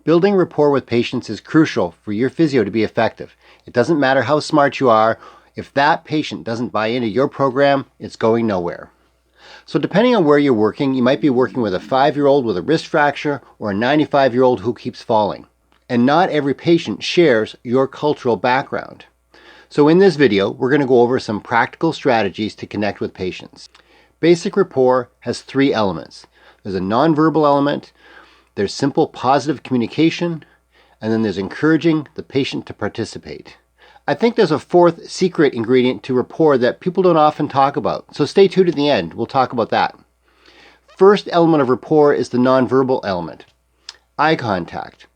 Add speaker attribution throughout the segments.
Speaker 1: Building rapport with patients is crucial for your physio to be effective. It doesn't matter how smart you are. If that patient doesn't buy into your program, it's going nowhere. So depending on where you're working, you might be working with a 5-year-old with a wrist fracture or a 95-year-old who keeps falling. And not every patient shares your cultural background. So in this video, we're going to go over some practical strategies to connect with patients. Basic rapport has 3 elements. There's a nonverbal element, there's simple positive communication, and then there's encouraging the patient to participate. I think there's a 4th secret ingredient to rapport that people don't often talk about. So stay tuned to the end. We'll talk about that. First element of rapport is the nonverbal element. Eye contact.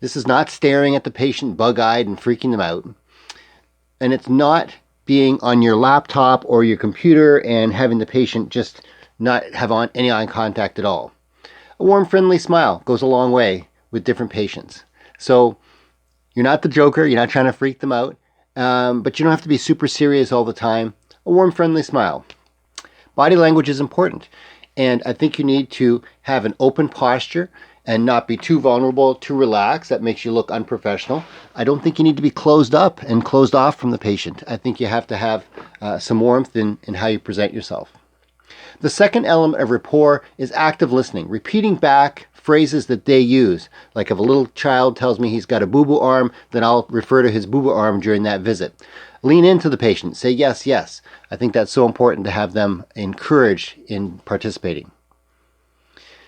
Speaker 1: This is not staring at the patient bug-eyed and freaking them out. And it's not being on your laptop or your computer and having the patient just not have on any eye contact at all. A warm, friendly smile goes a long way with different patients. So you're not the joker, you're not trying to freak them out, but you don't have to be super serious all the time. A warm, friendly smile. Body language is important, and I think you need to have an open posture and not be too vulnerable, too relaxed. That makes you look unprofessional. I don't think you need to be closed up and closed off from the patient. I think you have to have some warmth in how you present yourself. The second element of rapport is active listening, repeating back phrases that they use. Like if a little child tells me he's got a boo-boo arm, then I'll refer to his boo-boo arm during that visit. Lean into the patient, say yes, yes. I think that's so important to have them encouraged in participating.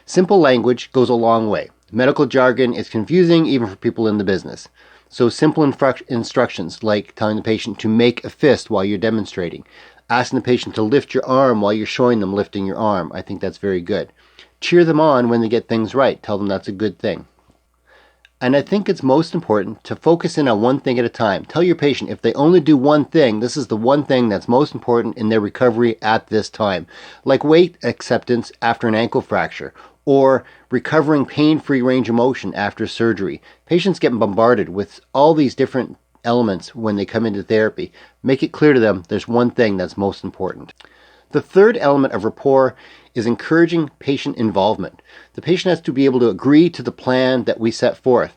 Speaker 1: Simple language goes a long way. Medical jargon is confusing even for people in the business. So simple instructions like telling the patient to make a fist while you're demonstrating, asking the patient to lift your arm while you're showing them lifting your arm. I think that's very good. Cheer them on when they get things right. Tell them that's a good thing. And I think it's most important to focus in on one thing at a time. Tell your patient if they only do one thing, this is the one thing that's most important in their recovery at this time. Like weight acceptance after an ankle fracture, or recovering pain-free range of motion after surgery. Patients get bombarded with all these different elements when they come into therapy. Make it clear to them there's one thing that's most important. The third element of rapport is encouraging patient involvement. The patient has to be able to agree to the plan that we set forth.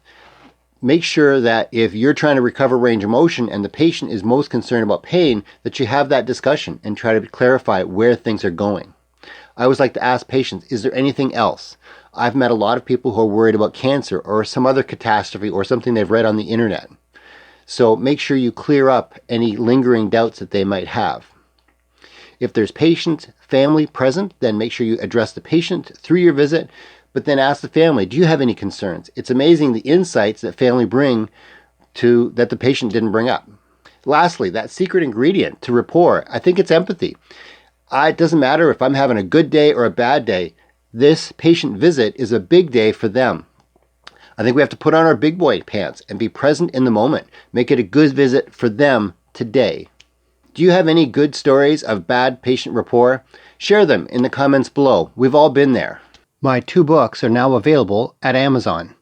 Speaker 1: Make sure that if you're trying to recover range of motion and the patient is most concerned about pain, that you have that discussion and try to clarify where things are going. I always like to ask patients, is there anything else? I've met a lot of people who are worried about cancer or some other catastrophe or something they've read on the internet. So make sure you clear up any lingering doubts that they might have. If there's patient, family present, then make sure you address the patient through your visit, but then ask the family, do you have any concerns? It's amazing the insights that family bring to that the patient didn't bring up. Lastly, that secret ingredient to rapport, I think it's empathy. It doesn't matter if I'm having a good day or a bad day. This patient visit is a big day for them. I think we have to put on our big boy pants and be present in the moment. Make it a good visit for them today. Do you have any good stories of bad patient rapport? Share them in the comments below. We've all been there. My 2 books are now available at Amazon.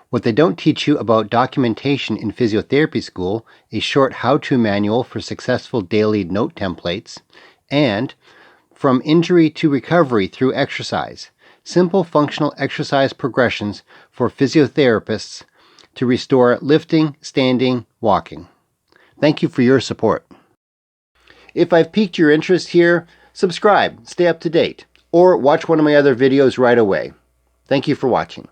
Speaker 1: What They Don't Teach You About Documentation in Physiotherapy School, a short how-to manual for successful daily note templates, and From Injury to Recovery Through Exercise, simple functional exercise progressions for physiotherapists to restore lifting, standing, walking. Thank you for your support. If I've piqued your interest here, subscribe, stay up to date, or watch one of my other videos right away. Thank you for watching.